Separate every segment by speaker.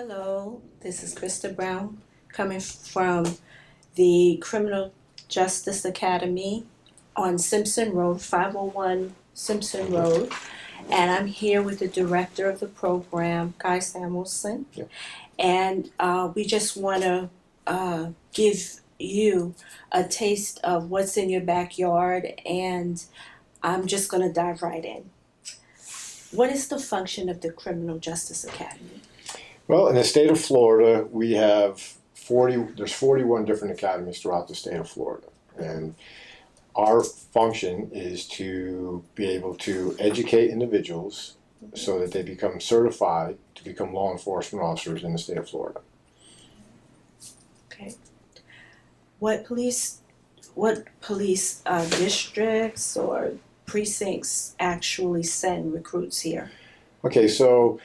Speaker 1: Hello, this is Krista Brown coming from the Criminal Justice Academy on Simpson Road, 501 Simpson Road. And I'm here with the director of the program, Guy Samuelson.
Speaker 2: Yeah.
Speaker 1: And we just want to give you a taste of what's in your backyard. And I'm just going to dive right in. What is the function of the Criminal Justice Academy?
Speaker 2: Well, in the state of Florida, we have there's 41 different academies throughout the state of Florida. And our function is to be able to educate individuals so that they become certified to become law enforcement officers in the state of Florida.
Speaker 1: Okay. What police districts or precincts actually send recruits here?
Speaker 2: Okay, so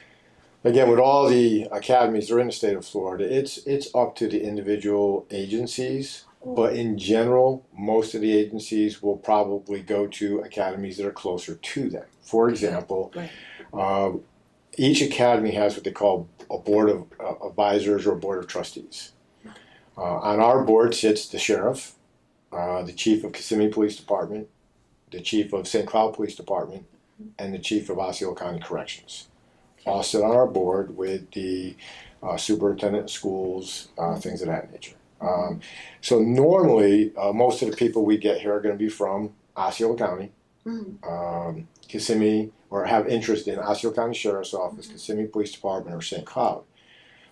Speaker 2: again, with all the academies that are in the state of Florida, it's up to the individual agencies. But in general, most of the agencies will probably go to academies that are closer to them. For example,
Speaker 1: Right.
Speaker 2: Each academy has what they call a board of advisors or a board of trustees. On our board sits the sheriff, the chief of Kissimmee Police Department, the chief of St. Cloud Police Department, and the chief of Osceola County Corrections. All sit on our board with the superintendent of schools, things of that nature. So normally, most of the people we get here are going to be from Osceola County, Kissimmee, or have interest in Osceola County Sheriff's Office, Kissimmee Police Department, or St. Cloud.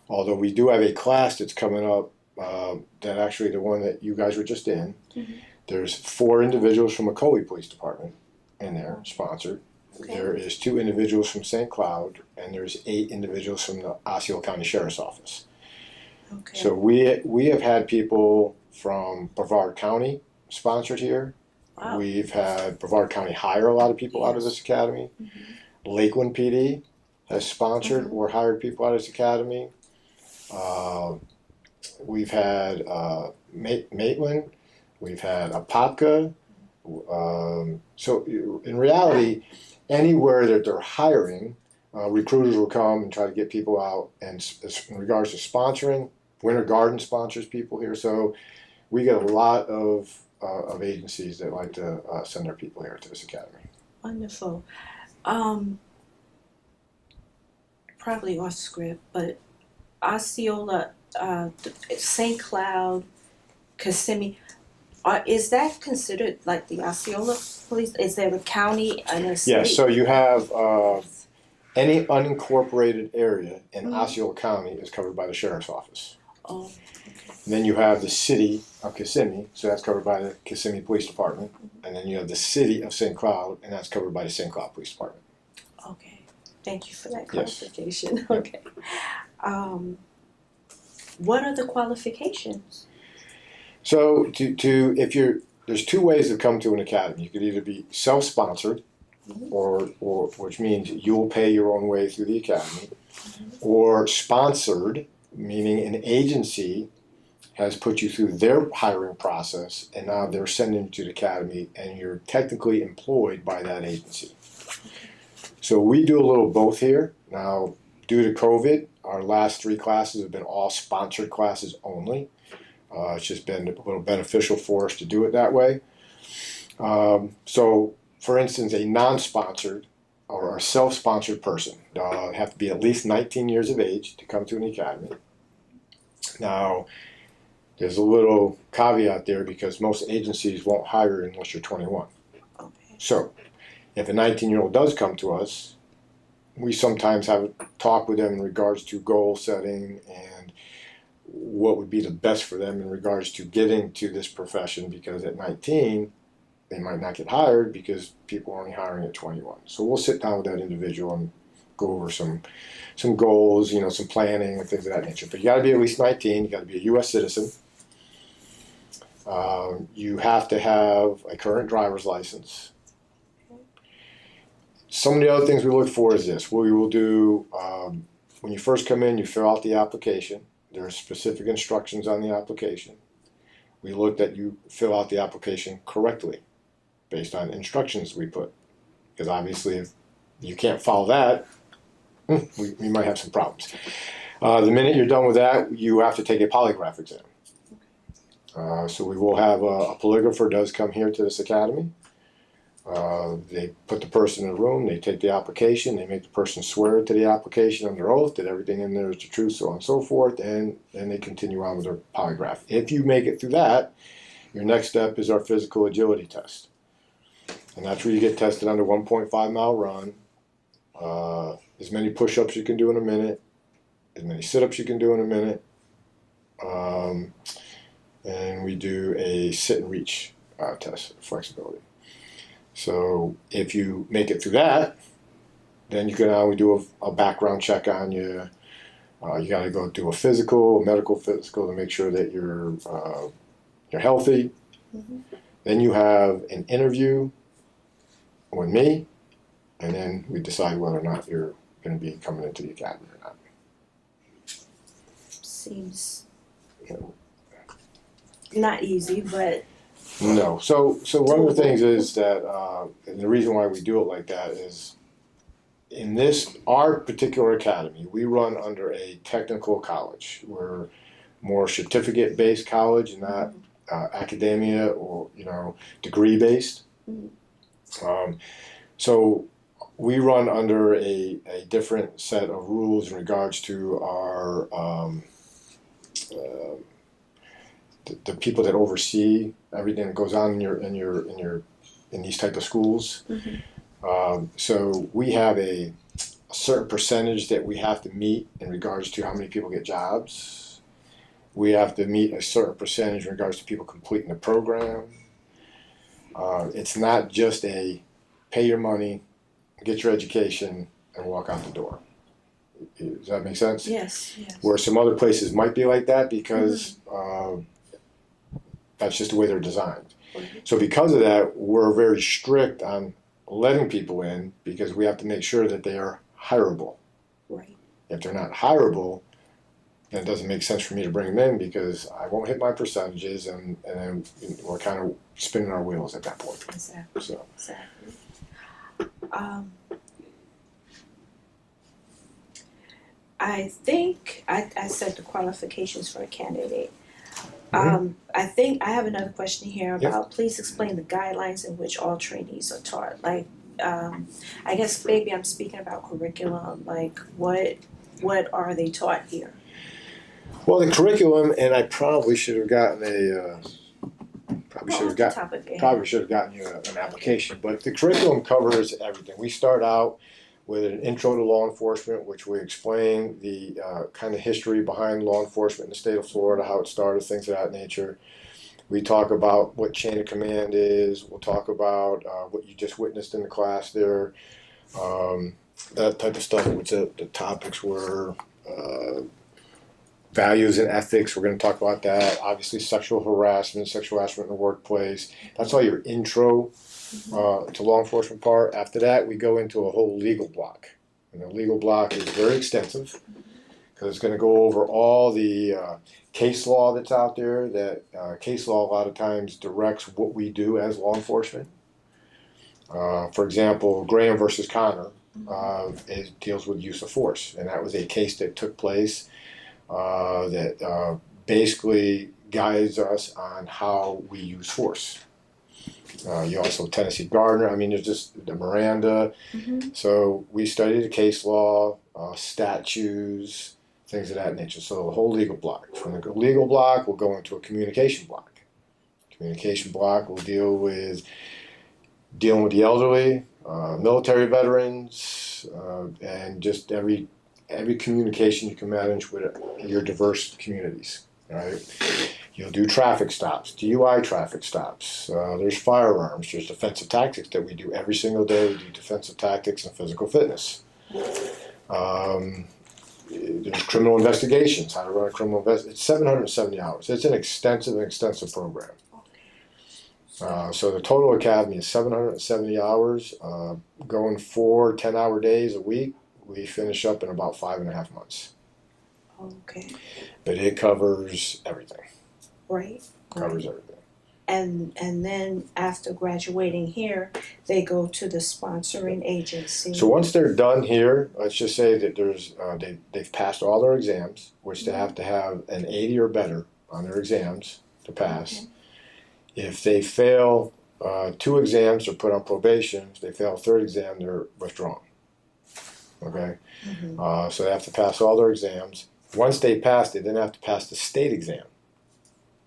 Speaker 2: Although we do have a class that's coming up, that actually the one that you guys were just in, there's 4 individuals from McColley Police Department in there, sponsored.
Speaker 1: Okay.
Speaker 2: There is 2 individuals from St. Cloud, and there's 8 individuals from the Osceola County Sheriff's Office.
Speaker 1: Okay.
Speaker 2: So we have had people from Brevard County sponsored here.
Speaker 1: Wow.
Speaker 2: We've had Brevard County hire a lot of people out of this academy. Lakeland PD has sponsored or hired people out of this academy. We've had Maitland. We've had Apopka. So in reality, anywhere that they're hiring, recruiters will come and try to get people out. And in regards to sponsoring, Winter Garden sponsors people here. So we get a lot of agencies that like to send their people here to this academy.
Speaker 1: Wonderful. Probably off script, but Osceola, St. Cloud, Kissimmee, is that considered like the Osceola police? Is there a county and a state?
Speaker 2: Yes, so you have any unincorporated area in Osceola County is covered by the sheriff's office.
Speaker 1: Oh, okay.
Speaker 2: And then you have the city of Kissimmee, so that's covered by the Kissimmee Police Department. And then you have the city of St. Cloud, and that's covered by the St. Cloud Police Department.
Speaker 1: Okay. Thank you for that
Speaker 2: Yes.
Speaker 1: clarification. Okay. What are the qualifications?
Speaker 2: So there's 2 ways to come to an academy. You could either be self-sponsored, or which means you'll pay your own way through the academy, or sponsored, meaning an agency has put you through their hiring process, and now they're sending you to the academy, and you're technically employed by that agency. So we do a little both here. Now, due to COVID, our last 3 classes have been all sponsored classes only. It's just been a little beneficial for us to do it that way. So, for instance, a non-sponsored or a self-sponsored person have to be at least 19 years of age to come to an academy. Now, there's a little caveat there because most agencies won't hire unless you're 21.
Speaker 1: Okay.
Speaker 2: So, if a 19-year-old does come to us, we sometimes have a talk with them in regards to goal setting and what would be the best for them in regards to getting to this profession, because at 19, they might not get hired because people are only hiring at 21. So we'll sit down with that individual and go over some goals, some planning and things of that nature. But you got to be at least 19. You got to be a U.S. citizen. You have to have a current driver's license. Some of the other things we look for is this. We will do, when you first come in, you fill out the application. There are specific instructions on the application. We look that you fill out the application correctly based on instructions we put. Because obviously if you can't follow that, we might have some problems. The minute you're done with that, you have to take a polygraph exam. So we will have a polygrapher does come here to this academy. They put the person in a room, they take the application, they make the person swear to the application under oath that everything in there is the truth, so on and so forth, and then they continue on with their polygraph. If you make it through that, your next step is our physical agility test. And that's where you get tested on the 1.5-mile run, as many push-ups you can do in a minute, as many sit-ups you can do in a minute, and we do a sit and reach test, flexibility. So if you make it through that, then you can now do a background check on you. You got to go do a physical, a medical physical to make sure that you're healthy.
Speaker 1: Mm-hmm.
Speaker 2: Then you have an interview with me, and then we decide whether or not you're going to be coming into the academy or not.
Speaker 1: Seems not easy, but
Speaker 2: no. So one of the things is that, and the reason why we do it like that is, in our particular academy, we run under a technical college. We're more certificate-based college, not academia or degree-based.
Speaker 1: Mm-hmm.
Speaker 2: So we run under a different set of rules in regards to our the people that oversee everything that goes on in these type of schools.
Speaker 1: Mm-hmm.
Speaker 2: So we have a certain percentage that we have to meet in regards to how many people get jobs. We have to meet a certain percentage in regards to people completing the program. It's not just a pay your money, get your education, and walk out the door. Does that make sense?
Speaker 1: Yes.
Speaker 2: Where some other places might be like that because that's just the way they're designed.
Speaker 1: Mm-hmm.
Speaker 2: So because of that, we're very strict on letting people in because we have to make sure that they are hireable.
Speaker 1: Right.
Speaker 2: If they're not hireable, then it doesn't make sense for me to bring them in because I won't hit my percentages and then we're kind of spinning our wheels at that point.
Speaker 1: Exactly.
Speaker 2: So.
Speaker 1: Exactly. I think I said the qualifications for a candidate. I think I have another question here about please explain the guidelines in which all trainees are taught. Like, I guess maybe I'm speaking about curriculum. Like, what are they taught here?
Speaker 2: Well, the curriculum, and I probably should have gotten probably should have gotten you an application. But the curriculum covers everything. We start out with an intro to law enforcement, which we explain the kind of history behind law enforcement in the state of Florida, how it started, things of that nature. We talk about what chain of command is. We'll talk about what you just witnessed in the class there, that type of stuff, which the topics were values and ethics. We're going to talk about that. Obviously, sexual harassment in the workplace. That's all your intro to law enforcement part. After that, we go into a whole legal block. And the legal block is very extensive because it's going to go over all the case law that's out there. That case law a lot of times directs what we do as law enforcement. For example, Graham versus Connor deals with use of force. And that was a case that took place that basically guides us on how we use force. You also Tennessee Gardner. I mean, there's just the Miranda.
Speaker 1: Mm-hmm.
Speaker 2: So we study the case law, statutes, things of that nature. So the whole legal block. From the legal block, we'll go into a communication block. Communication block will dealing with the elderly, military veterans, and just every communication you can manage with your diverse communities. Right? You'll do traffic stops, DUI traffic stops. There's firearms. There's defensive tactics that we do every single day. We do defensive tactics and physical fitness. There's criminal investigations, how to run a criminal investigation. It's 770 hours. It's an extensive program. So the total academy is 770 hours, going 4 10-hour days a week. We finish up in about 5.5 months.
Speaker 1: Okay.
Speaker 2: But it covers everything.
Speaker 1: Right.
Speaker 2: Covers everything.
Speaker 1: and then after graduating here, they go to the sponsoring agency.
Speaker 2: So once they're done here, let's just say that they've passed all their exams, which they have to have an 80 or better on their exams to pass.
Speaker 1: Okay.
Speaker 2: If they fail 2 exams, they're put on probation. If they fail a 3rd exam, they're withdrawn. Okay?
Speaker 1: Mm-hmm.
Speaker 2: So they have to pass all their exams. Once they pass, they then have to pass the state exam.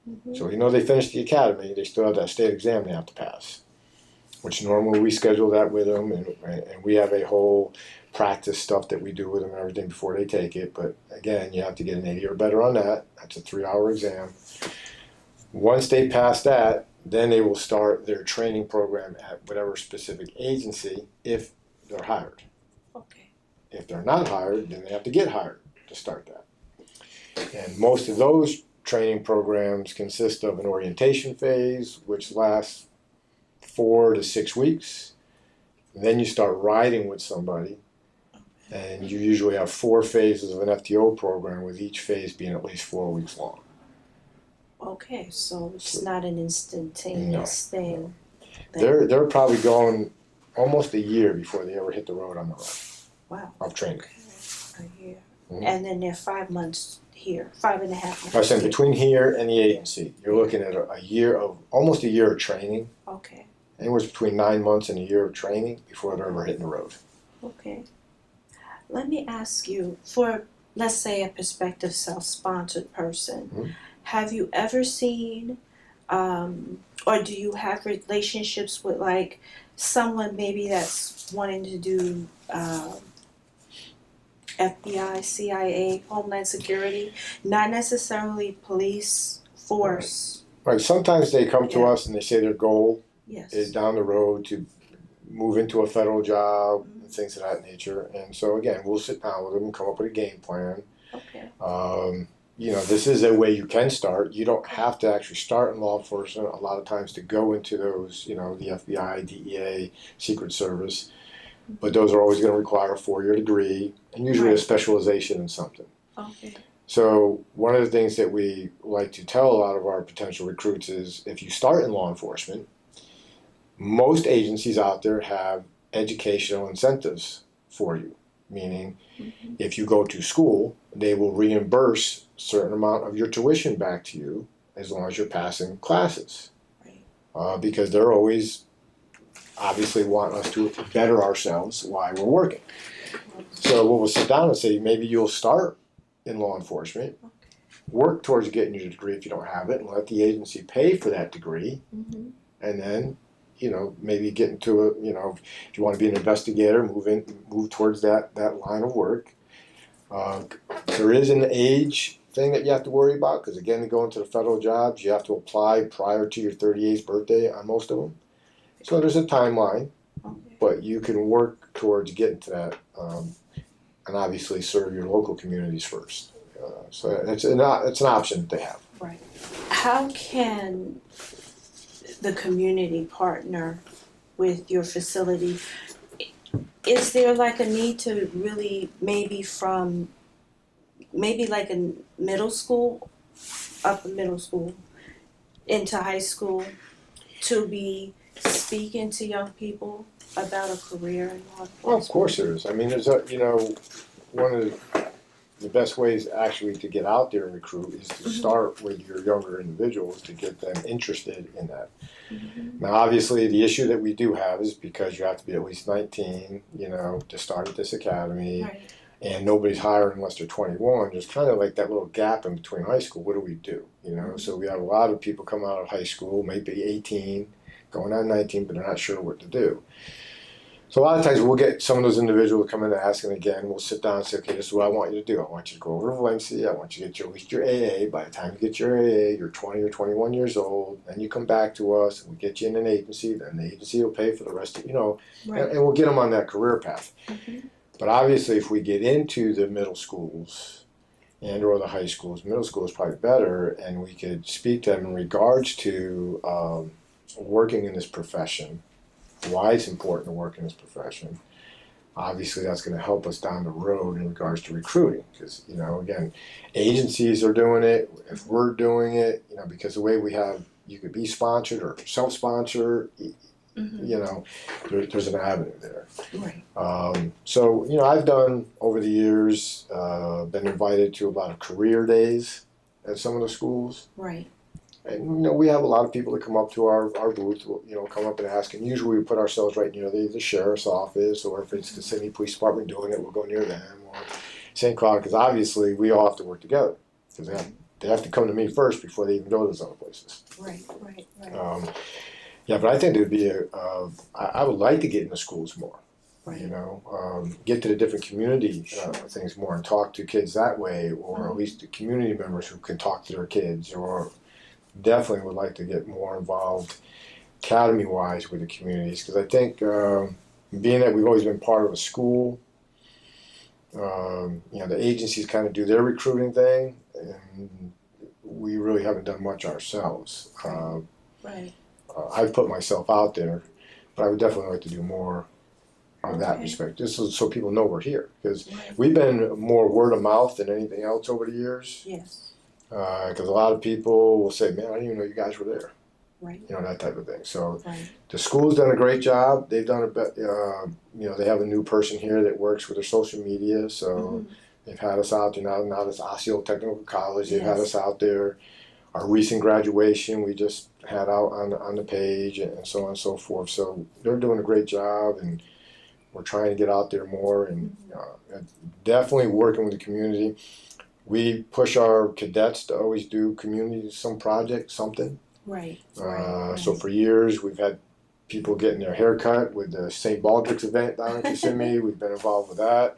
Speaker 1: Mm-hmm.
Speaker 2: So even though they finished the academy, they still have that state exam they have to pass, which normally we schedule that with them, and we have a whole practice stuff that we do with them and everything before they take it. But again, you have to get an 80 or better on that. That's a 3-hour exam. Once they pass that, then they will start their training program at whatever specific agency if they're hired.
Speaker 1: Okay.
Speaker 2: If they're not hired, then they have to get hired to start that. And most of those training programs consist of an orientation phase, which lasts 4 to 6 weeks. And then you start riding with somebody, and you usually have 4 phases of an FTO program, with each phase being at least 4 weeks long.
Speaker 1: Okay, so it's not an instantaneous thing.
Speaker 2: They're probably going almost a year before they ever hit the road on their own.
Speaker 1: Wow.
Speaker 2: Of training.
Speaker 1: Okay. A year.
Speaker 2: Mhm.
Speaker 1: And then they're 5 months here, 5.5 months.
Speaker 2: I was saying between here and the agency, you're looking at almost a year of training.
Speaker 1: Okay.
Speaker 2: Anywhere between 9 months and a year of training before they're ever hitting the road.
Speaker 1: Okay. Let me ask you, for let's say a prospective self-sponsored person,
Speaker 2: Mhm.
Speaker 1: have you ever seen, or do you have relationships with like someone maybe that's wanting to do FBI, CIA, Homeland Security, not necessarily police force?
Speaker 2: Right. Sometimes they come to
Speaker 1: Yeah.
Speaker 2: us and they say their goal
Speaker 1: Yes.
Speaker 2: is down the road to move into a federal job and things of that nature. And so again, we'll sit down with them and come up with a game plan.
Speaker 1: Okay.
Speaker 2: This is a way you can start. You don't have to actually start in law enforcement a lot of times to go into those, the FBI, DEA, Secret Service. But those are always going to require a 4-year degree and usually a
Speaker 1: Right.
Speaker 2: specialization in something.
Speaker 1: Okay.
Speaker 2: So one of the things that we like to tell a lot of our potential recruits is if you start in law enforcement, most agencies out there have educational incentives for you, meaning
Speaker 1: Mm-hmm.
Speaker 2: if you go to school, they will reimburse a certain amount of your tuition back to you as long as you're passing classes.
Speaker 1: Right.
Speaker 2: Because they're always obviously want us to better ourselves while we're working. So we'll sit down and say, maybe you'll start in law enforcement, work towards getting your degree if you don't have it, and let the agency pay for that degree,
Speaker 1: Mm-hmm.
Speaker 2: and then maybe get into if you want to be an investigator, move towards that line of work. There is an age thing that you have to worry about, because again, to go into the federal jobs, you have to apply prior to your 38th birthday on most of them. So there's a timeline,
Speaker 1: Okay.
Speaker 2: but you can work towards getting to that, and obviously serve your local communities first. So it's an option that they have.
Speaker 1: Right. How can the community partner with your facility? Is there like a need to really maybe like a middle school, upper middle school, into high school, to be speaking to young people about a career in law enforcement?
Speaker 2: Well, of course there is. I mean, there's one of the best ways actually to get out there and recruit is to start with your younger individuals to get them interested in that.
Speaker 1: Mm-hmm.
Speaker 2: Now, obviously, the issue that we do have is because you have to be at least 19, to start at this academy,
Speaker 1: Right.
Speaker 2: and nobody's hiring unless they're 21. There's kind of like that little gap in between high school. What do we do? So we have a lot of people come out of high school, maybe 18, going on 19, but they're not sure what to do. So a lot of times we'll get some of those individuals to come in and ask, and again, we'll sit down and say, okay, this is what I want you to do. I want you to go over to Valencia. I want you to get at least your AA. By the time you get your AA, you're 20 or 21 years old. Then you come back to us, and we get you in an agency. Then the agency will pay for the rest of,
Speaker 1: Right.
Speaker 2: and we'll get them on that career path.
Speaker 1: Mm-hmm.
Speaker 2: But obviously, if we get into the middle schools and or the high schools, middle school is probably better, and we could speak to them in regards to working in this profession, why it's important to work in this profession. Obviously, that's going to help us down the road in regards to recruiting, because again, agencies are doing it. If we're doing it, because the way we have you could be sponsored or self-sponsor.
Speaker 1: Mm-hmm.
Speaker 2: You know, there's an avenue there.
Speaker 1: Right.
Speaker 2: So, you know, I've done over the years, been invited to a lot of career days at some of the schools.
Speaker 1: Right.
Speaker 2: And, you know, we have a lot of people that come up to our booth, you know, come up and ask. And usually we put ourselves right near the sheriff's office, or if it's the city police department doing it, we'll go near them. Or St. Cloud, because obviously we all have to work together. Because they have to come to me first before they even go to those other places.
Speaker 1: Right. Right.
Speaker 2: Yeah, but I think there'd be I would like to get into schools more.
Speaker 1: Right.
Speaker 2: You know, get to the different community things more and talk to kids that way, or at least the community members who can talk to their kids, or definitely would like to get more involved academy-wise with the communities, because I think being that we've always been part of a school, you know, the agencies kind of do their recruiting thing, and we really haven't done much ourselves.
Speaker 1: Right.
Speaker 2: I've put myself out there, but I would definitely like to do more on that respect, just so people know we're here, because we've been more word of mouth than anything else over the years.
Speaker 1: Yes.
Speaker 2: Because a lot of people will say, "Man, I didn't even know you guys were there."
Speaker 1: Right.
Speaker 2: You know, that type of thing. So
Speaker 1: Right.
Speaker 2: the school's done a great job. They've done you know, they have a new person here that works with their social media. So they've had us out there now. This Osceola Technical College, they've had us out there. Our recent graduation, we just had out on the page, and so on and so forth. So they're doing a great job, and we're trying to get out there more, and definitely working with the community. We push our cadets to always do community, some project, something.
Speaker 1: Right.
Speaker 2: So for years, we've had people getting their hair cut with the St. Baldrick's event down in Kissimmee. We've been involved with that.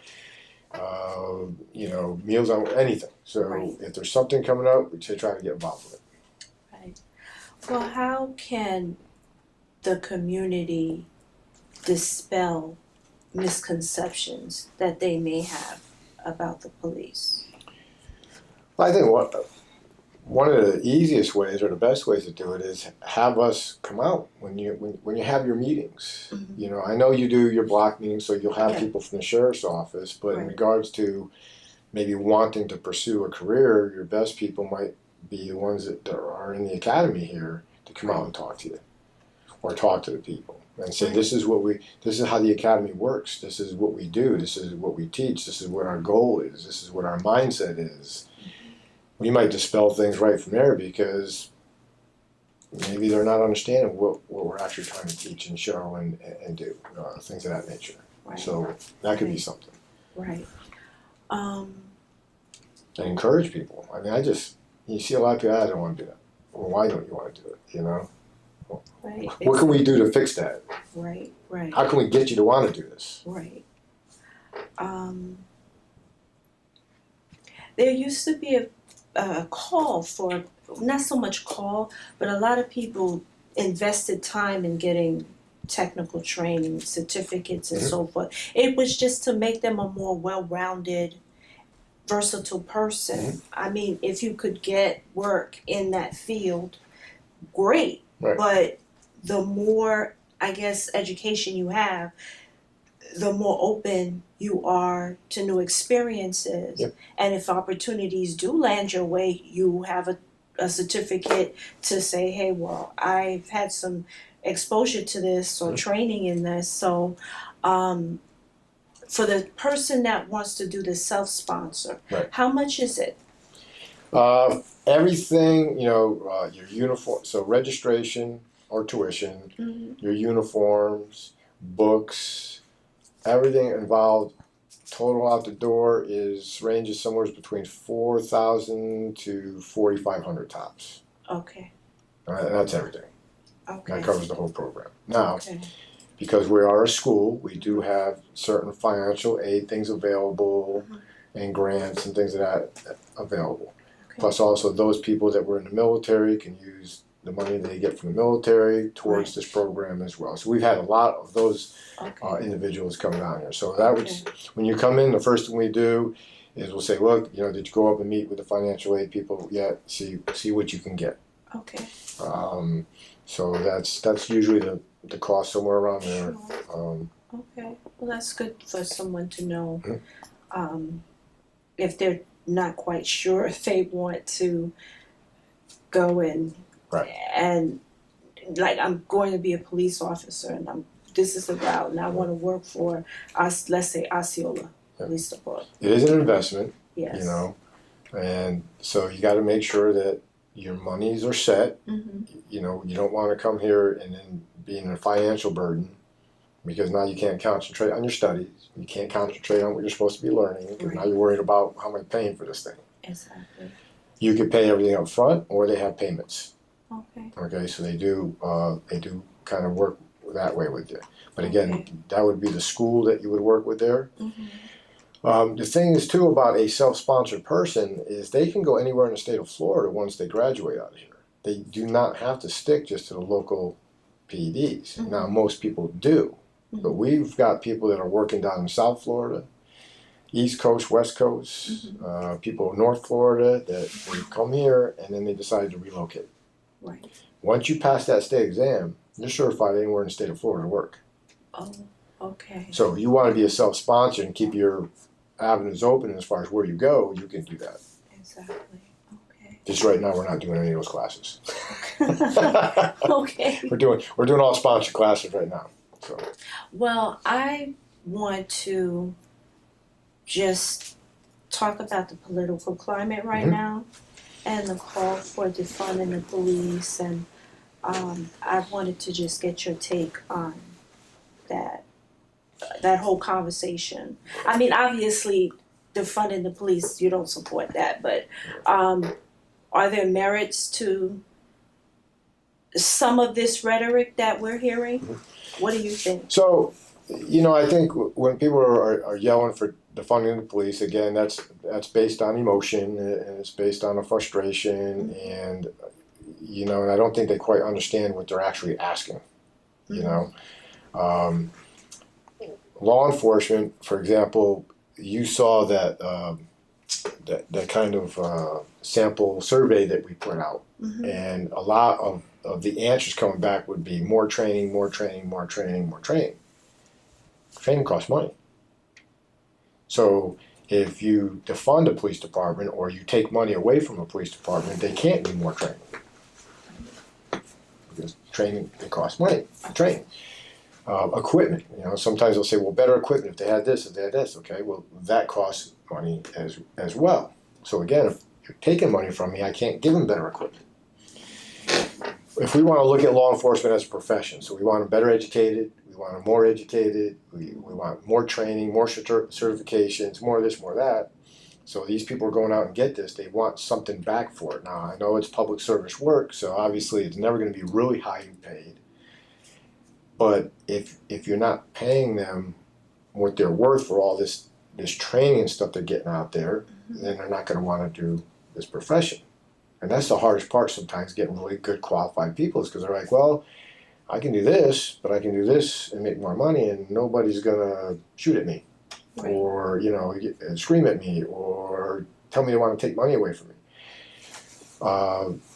Speaker 2: You know, meals on anything. So if there's something coming up, we try to get involved with it.
Speaker 1: Right. Well, how can the community dispel misconceptions that they may have about the police?
Speaker 2: I think one of the easiest ways or the best ways to do it is have us come out when you have your meetings. You know, I know you do your block meetings, so you'll have people from the sheriff's office, but in regards to maybe wanting to pursue a career, your best people might be the ones that are in the academy here to come out and talk to you, or talk to the people and say, this is how the academy works. This is what we do. This is what we teach. This is what our goal is. This is what our mindset is. We might dispel things right from there, because maybe they're not understanding what we're actually trying to teach and show and do, things of that nature.
Speaker 1: Right.
Speaker 2: So that could be something.
Speaker 1: Right.
Speaker 2: And encourage people. I mean, you see a lot of people, I don't want to do that. Well, why don't you want to do it, you know?
Speaker 1: Right.
Speaker 2: What can we do to fix that?
Speaker 1: Right.
Speaker 2: How can we get you to want to do this?
Speaker 1: Right. There used to be a call for, not so much call, but a lot of people invested time in getting technical training, certificates and so forth. It was just to make them a more well-rounded, versatile person. I mean, if you could get work in that field, great. But the more, I guess, education you have, the more open you are to new experiences. And if opportunities do land your way, you have a certificate to say, hey, well, I've had some exposure to this or training in this. So for the person that wants to do the self-sponsor, how much is it?
Speaker 2: Everything, you know, your uniform, so registration or tuition, your uniforms, books, everything involved, total out the door ranges somewhere between 4,000 to 4,500 tops.
Speaker 1: Okay.
Speaker 2: And that's everything.
Speaker 1: Okay.
Speaker 2: That covers the whole program. Now, because we are a school, we do have certain financial aid things available and grants and things of that available. Plus also those people that were in the military can use the money they get from the military towards this program as well. So we've had a lot of those individuals come down here. So that was, when you come in, the first thing we do is we'll say, look, you know, did you go up and meet with the financial aid people yet? See what you can get.
Speaker 1: Okay.
Speaker 2: So that's usually the cost, somewhere around there.
Speaker 1: Okay. Well, that's good for someone to know. If they're not quite sure if they want to go and
Speaker 2: Right.
Speaker 1: And like I'm going to be a police officer, and this is the route, and I want to work for us. Let's say Osceola Police Department.
Speaker 2: It is an investment,
Speaker 1: Yes.
Speaker 2: you know, and so you got to make sure that your monies are set.
Speaker 1: Mm-hmm.
Speaker 2: You know, you don't want to come here and then be in a financial burden because now you can't concentrate on your studies. You can't concentrate on what you're supposed to be learning because now you're worried about how am I paying for this thing.
Speaker 1: Exactly.
Speaker 2: You could pay everything up front, or they have payments.
Speaker 1: Okay.
Speaker 2: Okay, so they do kind of work that way with you. But again, that would be the school that you would work with there.
Speaker 1: Mm-hmm.
Speaker 2: The thing is too about a self-sponsored person is they can go anywhere in the state of Florida once they graduate out of here. They do not have to stick just to the local PEDs.
Speaker 1: Mm-hmm.
Speaker 2: Now most people do, but we've got people that are working down in South Florida, East Coast, West Coast, people in North Florida that they've come here and then they decided to relocate.
Speaker 1: Right.
Speaker 2: Once you pass that state exam, you're certified anywhere in the state of Florida to work.
Speaker 1: Oh, okay.
Speaker 2: So if you want to be a self-sponsor and keep your avenues open as far as where you go, you can do that.
Speaker 1: Exactly. Okay.
Speaker 2: Just right now, we're not doing any of those classes.
Speaker 1: Okay.
Speaker 2: We're doing all sponsored classes right now. So.
Speaker 1: Well, I want to just talk about the political climate right now and the call for defunding the police, and I wanted to just get your take on that whole conversation. I mean, obviously, defunding the police, you don't support that, but are there merits to some of this rhetoric that we're hearing? What do you think?
Speaker 2: So, you know, I think when people are yelling for defunding the police, again, that's based on emotion and it's based on a frustration, and you know, and I don't think they quite understand what they're actually asking. You know, law enforcement, for example, you saw that that kind of sample survey that we put out, and a lot of the answers coming back would be more training, more training, more training, more training. Training costs money. So if you defund a police department or you take money away from a police department, they can't do more training. Because training, it costs money to train. Equipment, you know, sometimes they'll say, well, better equipment if they had this, if they had this. Okay, well, that costs money as well. So again, if you're taking money from me, I can't give them better equipment. If we want to look at law enforcement as a profession, so we want them better educated, we want them more educated, we want more training, more certifications, more of this, more of that. So these people are going out and get this, they want something back for it. Now, I know it's public service work, so obviously it's never going to be really highly paid. But if you're not paying them what they're worth for all this training and stuff they're getting out there, then they're not going to want to do this profession. And that's the hardest part sometimes, getting really good qualified people, is because they're like, well, I can do this, but I can do this and make more money, and nobody's going to shoot at me, or, you know, scream at me, or tell me they want to take money away from me.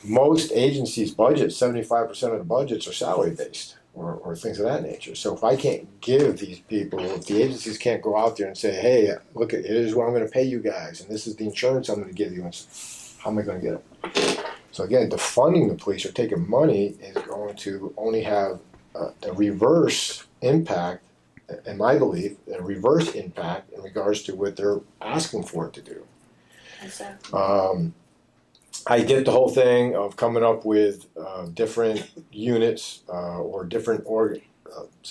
Speaker 2: Most agencies' budgets, 75% of the budgets are salary based, or things of that nature. So if I can't give these people, if the agencies can't go out there and say, hey, look, here's what I'm going to pay you guys, and this is the insurance I'm going to give you, and how am I going to get it? So again, defunding the police or taking money is going to only have a reverse impact, in my belief, a reverse impact in regards to what they're asking for it to do.
Speaker 1: Exactly.
Speaker 2: I get the whole thing of coming up with different units or different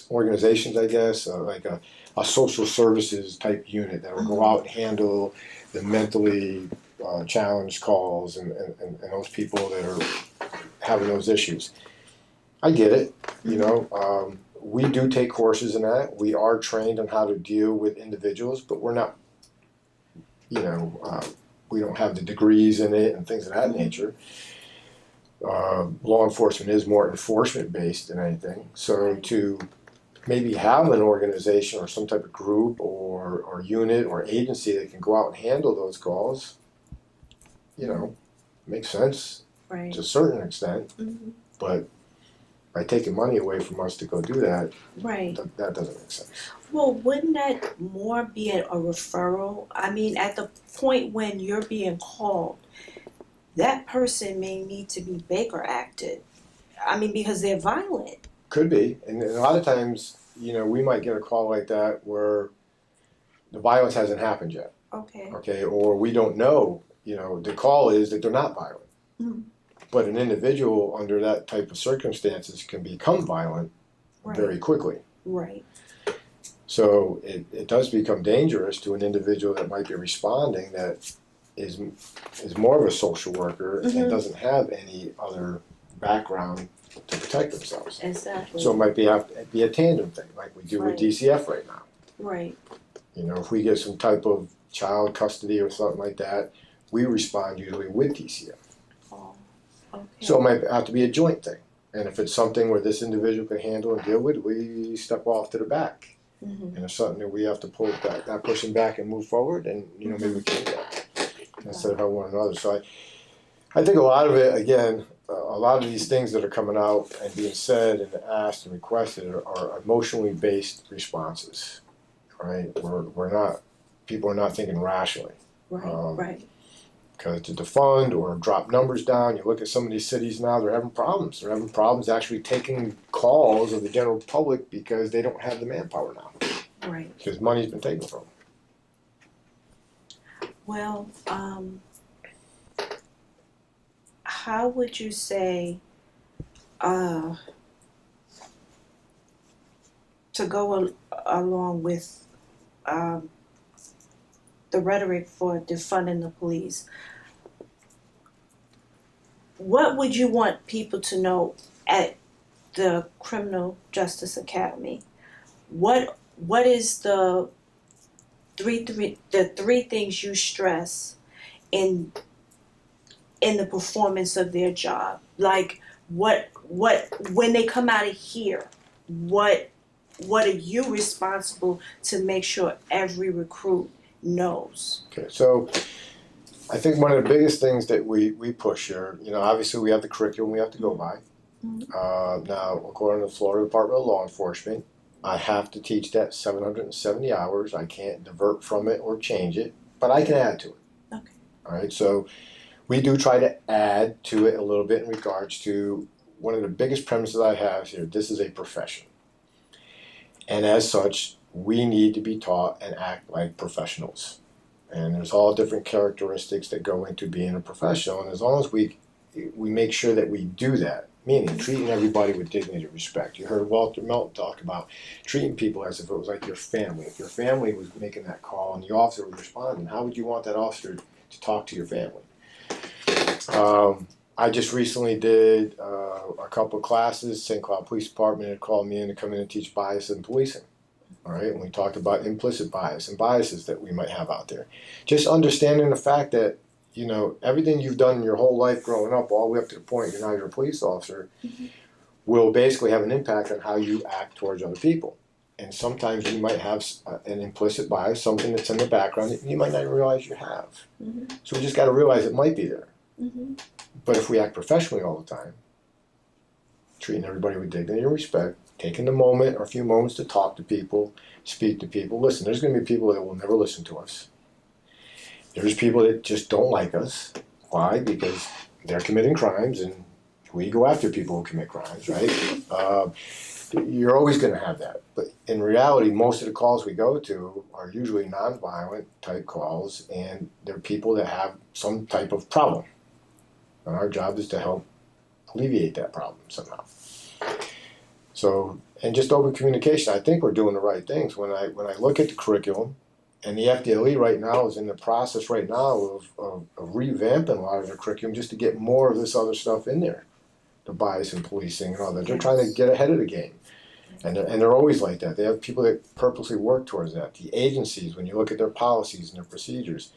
Speaker 2: organizations, I guess, like a social services type unit that will go out and handle the mentally challenged calls and those people that are having those issues. I get it, you know. We do take courses in that. We are trained on how to deal with individuals, but we're not, you know, we don't have the degrees in it and things of that nature. Law enforcement is more enforcement based than anything. So to maybe have an organization or some type of group or unit or agency that can go out and handle those calls, you know, makes sense to a certain extent. But by taking money away from us to go do that, that doesn't make sense.
Speaker 1: Well, wouldn't that more be a referral? I mean, at the point when you're being called, that person may need to be Baker acted. I mean, because they're violent.
Speaker 2: Could be, and a lot of times, we might get a call like that where the violence hasn't happened yet.
Speaker 1: Okay.
Speaker 2: Okay, or we don't know. The call is that they're not violent,
Speaker 1: Mm-hmm.
Speaker 2: but an individual under that type of circumstances can become violent very quickly.
Speaker 1: Right.
Speaker 2: So it does become dangerous to an individual that might be responding that is more of a social worker
Speaker 1: Mm-hmm.
Speaker 2: and doesn't have any other background to protect themselves.
Speaker 1: Exactly.
Speaker 2: So it might have to be a tandem thing, like we do with DCF right now.
Speaker 1: Right.
Speaker 2: If we get some type of child custody or something like that, we respond usually with DCF.
Speaker 1: Oh, okay.
Speaker 2: So it might have to be a joint thing. And if it's something where this individual can handle and deal with, we step off to the back.
Speaker 1: Mm-hmm.
Speaker 2: And if something that we have to pull back, that person back and move forward, and maybe we can do that instead of help one another. So I think a lot of it, again, a lot of these things that are coming out and being said and asked and requested are emotionally based responses, right? People are not thinking rationally.
Speaker 1: Right. Right.
Speaker 2: Because to defund or drop numbers down, you look at some of these cities now, they're having problems. They're having problems actually taking calls of the general public because they don't have the manpower now.
Speaker 1: Right.
Speaker 2: Because money's been taken from them.
Speaker 1: Well, how would you say, to go along with the rhetoric for defunding the police, what would you want people to know at the Criminal Justice Academy? What is the three things you stress in the performance of their job? Like what when they come out of here, what are you responsible to make sure every recruit knows?
Speaker 2: Okay, so I think one of the biggest things that we push here, obviously we have the curriculum we have to go by.
Speaker 1: Mm-hmm.
Speaker 2: Now, according to the Florida Department of Law Enforcement, I have to teach that 770 hours. I can't divert from it or change it, but I can add to it.
Speaker 1: Okay.
Speaker 2: All right, so we do try to add to it a little bit in regards to one of the biggest premises I have here. This is a profession. And as such, we need to be taught and act like professionals. And there's all different characteristics that go into being a professional. And as long as we make sure that we do that, meaning treating everybody with dignity and respect. You heard Walter Melton talk about treating people as if it was like your family. If your family was making that call and the officer was responding, how would you want that officer to talk to your family? I just recently did a couple of classes. St. Cloud Police Department had called me in to come in and teach bias in policing. All right, and we talked about implicit bias and biases that we might have out there. Just understanding the fact that, everything you've done in your whole life growing up, all the way up to the point you're a police officer,
Speaker 1: Mm-hmm.
Speaker 2: will basically have an impact on how you act towards other people. And sometimes you might have an implicit bias, something that's in the background that you might not even realize you have.
Speaker 1: Mm-hmm.
Speaker 2: So we just got to realize it might be there.
Speaker 1: Mm-hmm.
Speaker 2: But if we act professionally all the time, treating everybody with dignity and respect, taking the moment or a few moments to talk to people, speak to people. Listen, there's going to be people that will never listen to us. There's people that just don't like us. Why? Because they're committing crimes, and we go after people who commit crimes, right? You're always going to have that. But in reality, most of the calls we go to are usually nonviolent type calls, and they're people that have some type of problem. And our job is to help alleviate that problem somehow. So, and just over communication, I think we're doing the right things. When I look at the curriculum, and the FDLE right now is in the process right now of revamping a lot of their curriculum just to get more of this other stuff in there, the bias in policing and all that. They're trying to get ahead of the game, and they're always like that. They have people that purposely work towards that. The agencies, when you look at their policies and their procedures,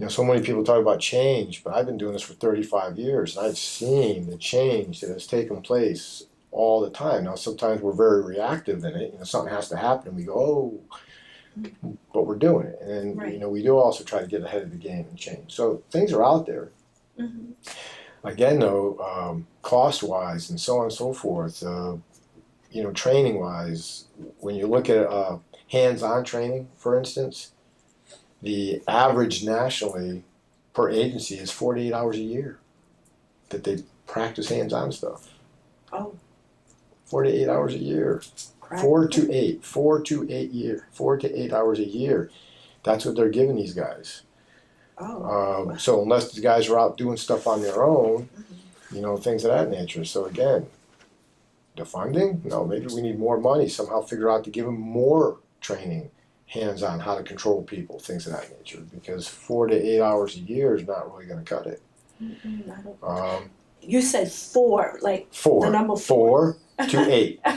Speaker 2: so many people talk about change, but I've been doing this for 35 years, and I've seen the change that has taken place all the time. Now, sometimes we're very reactive in it. Something has to happen, and we go, oh, but we're doing it. And, we do also try to get ahead of the game and change. So things are out there.
Speaker 1: Mm-hmm.
Speaker 2: Again, though, cost-wise and so on and so forth, training-wise, when you look at hands-on training, for instance, the average nationally per agency is 48 hours a year that they practice hands-on stuff.
Speaker 1: Oh.
Speaker 2: 48 hours a year. 4 to 8 hours a year. That's what they're giving these guys.
Speaker 1: Oh.
Speaker 2: So unless the guys are out doing stuff on their own, things of that nature. So again, the funding? No, maybe we need more money. Somehow figure out to give them more training, hands-on, how to control people, things of that nature. Because 4 to 8 hours a year is not really going to cut it.
Speaker 1: You said 4, like
Speaker 2: 4.
Speaker 1: The number 4
Speaker 2: to 8.
Speaker 1: I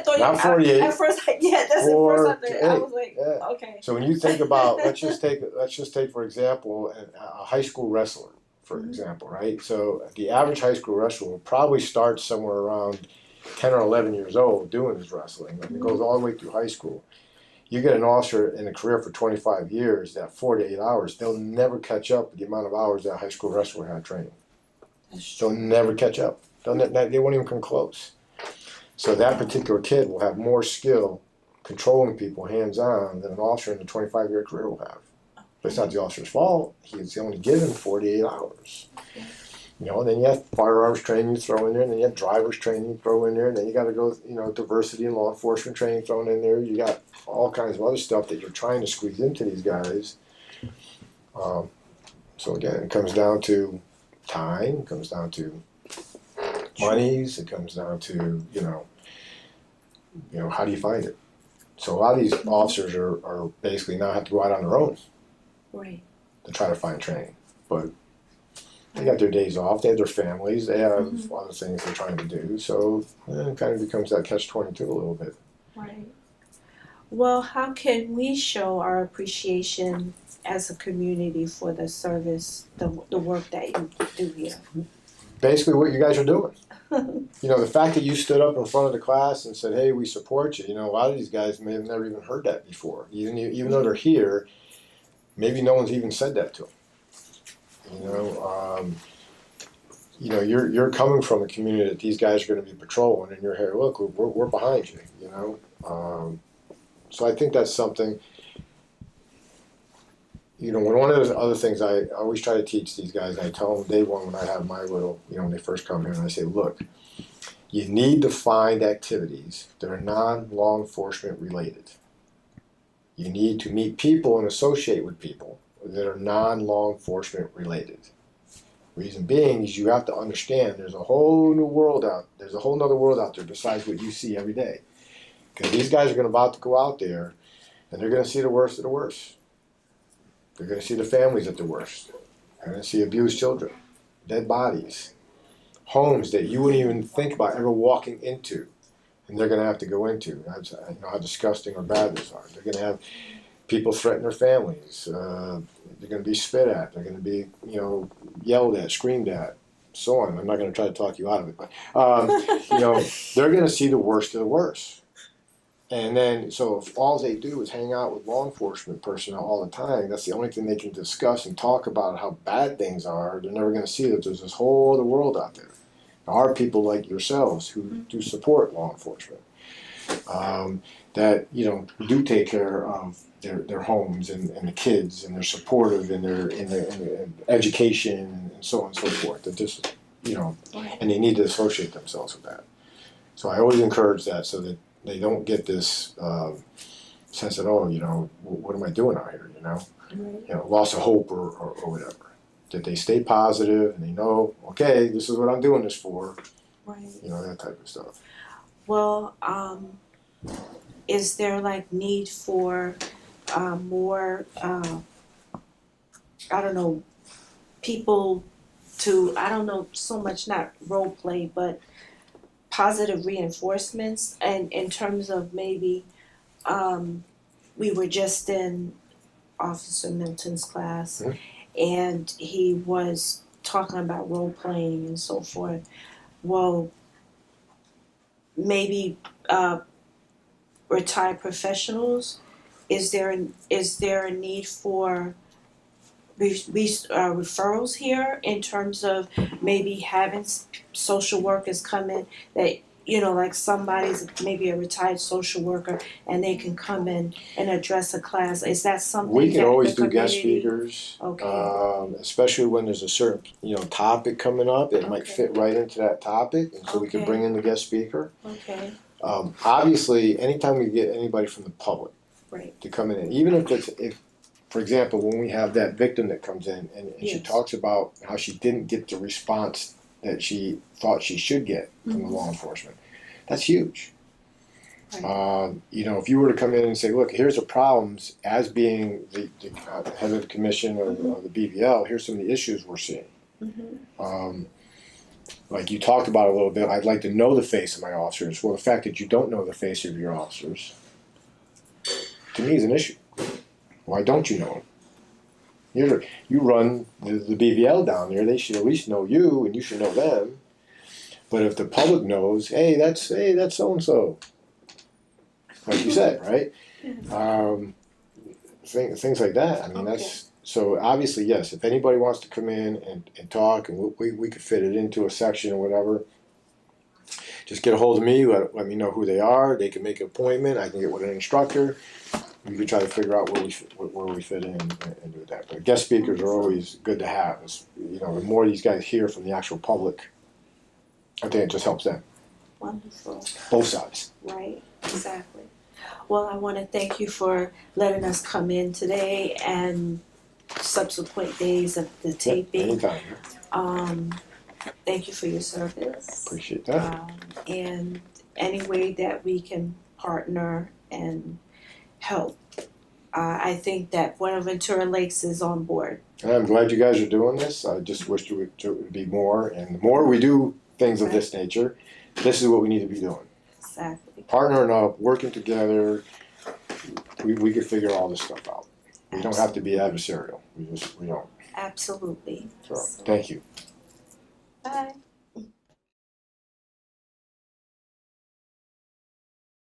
Speaker 1: thought
Speaker 2: Not 48.
Speaker 1: At first, that's
Speaker 2: 4
Speaker 1: the first I
Speaker 2: to
Speaker 1: thought.
Speaker 2: 8.
Speaker 1: I was like,
Speaker 2: yeah.
Speaker 1: Okay.
Speaker 2: So when you think about, let's just take for example a high school wrestler, for example, right? So the average high school wrestler will probably start somewhere around 10 or 11 years old doing his wrestling, and it goes all the way through high school. You get an officer in a career for 25 years, that 4 to 8 hours, they'll never catch up with the amount of hours that high school wrestler had training. They'll never catch up. They won't even come close. So that particular kid will have more skill controlling people hands-on than an officer in a 25-year career will have. But it's not the officer's fault. He's only given 48 hours. Then you have firearms training you throw in there, and then you have driver's training you throw in there, and then you got to go, diversity and law enforcement training thrown in there. You got all kinds of other stuff that you're trying to squeeze into these guys. So again, it comes down to time, it comes down to monies, it comes down to, how do you find it? So a lot of these officers are basically now have to go out on their own.
Speaker 1: Right.
Speaker 2: To try to find training. But they got their days off, they have their families, they have other things they're trying to do, so it kind of becomes that catch-22 a little bit.
Speaker 1: Right. Well, how can we show our appreciation as a community for the service, the work that you do here?
Speaker 2: Basically what you guys are doing. The fact that you stood up in front of the class and said, hey, we support you, a lot of these guys may have never even heard that before. Even though they're here, maybe no one's even said that to them. You're coming from a community that these guys are going to be patrolling, and you're here. Look, we're behind you. So I think that's something. One of those other things I always try to teach these guys, and I tell them day one when I have my little, when they first come here, and I say, look, you need to find activities that are non-law enforcement related. You need to meet people and associate with people that are non-law enforcement related. Reason being is you have to understand there's a whole nother world out there besides what you see every day. Because these guys are about to go out there and they're going to see the worst of the worst. They're going to see the families at the worst. They're going to see abused children, dead bodies, homes that you wouldn't even think about ever walking into, and they're going to have to go into. That's how disgusting or bad those are. They're going to have people threaten their families. They're going to be spit at. They're going to be, yelled at, screamed at, so on. I'm not going to try to talk you out of it, but they're going to see the worst of the worst. And then, so if all they do is hang out with law enforcement personnel all the time, that's the only thing they can discuss and talk about how bad things are. They're never going to see that there's this whole other world out there. There are people like yourselves who do support law enforcement, that do take care of their homes and the kids, and they're supportive in their education and so on and so forth. That just and they need to associate themselves with that. So I always encourage that so that they don't get this sense that, what am I doing out here? Loss of hope or whatever. That they stay positive and they know, okay, this is what I'm doing this for.
Speaker 1: Right.
Speaker 2: That type of stuff.
Speaker 1: Well, is there need for more, people to, so much not role play, but positive reinforcements, and in terms of maybe, we were just in Officer Milton's class, and he was talking about role playing and so forth. Well, maybe retired professionals. Is there a need for referrals here in terms of maybe having social workers come in that like somebody's maybe a retired social worker and they can come in and address a class. Is that something
Speaker 2: We can
Speaker 1: that
Speaker 2: always
Speaker 1: the
Speaker 2: do guest
Speaker 1: community-
Speaker 2: speakers,
Speaker 1: Okay.
Speaker 2: especially when there's a certain topic coming up. It might
Speaker 1: Okay.
Speaker 2: fit right into that topic, and so we can
Speaker 1: Okay.
Speaker 2: bring in the guest speaker.
Speaker 1: Okay,
Speaker 2: Obviously, anytime we get anybody from the public
Speaker 1: right.
Speaker 2: to come in, even if for example, when we have that victim that comes in and she
Speaker 1: Yes.
Speaker 2: talks about how she didn't get the response that she thought she should get from the law enforcement, that's huge.
Speaker 1: Right.
Speaker 2: If you were to come in and say, look, here's the problems as being the head of the commission or the BVL, here's some of the issues we're seeing. Like you talked about a little bit, I'd like to know the face of my officers. Well, the fact that you don't know the face of your officers, to me, is an issue. Why don't you know them? You run the BVL down there, they should at least know you and you should know them. But if the public knows, hey, that's so-and-so. Like you said, right? Things like that. I mean, that's so obviously, yes, if anybody wants to come in and talk and we could fit it into a section or whatever, just get a hold of me, let me know who they are. They can make an appointment. I can get with an instructor. We can try to figure out where we fit in and do that. But guest speakers are always good to have. The more these guys hear from the actual public, I think it just helps them.
Speaker 1: Wonderful.
Speaker 2: Both sides.
Speaker 1: Right, exactly. Well, I want to thank you for letting us come in today and subsequent days of the taping.
Speaker 2: Anytime.
Speaker 1: Thank you for your service.
Speaker 2: Appreciate that.
Speaker 1: And any way that we can partner and help. I think that Buenaventura Lakes is on board.
Speaker 2: And I'm glad you guys are doing this. I just wish it would be more. And the more we do things of this nature, this is what we need to be doing.
Speaker 1: Exactly.
Speaker 2: Partnering up, working together, we can figure all this stuff out. We don't have to be adversarial. We don't.
Speaker 1: Absolutely.
Speaker 2: So, thank you.
Speaker 1: Bye.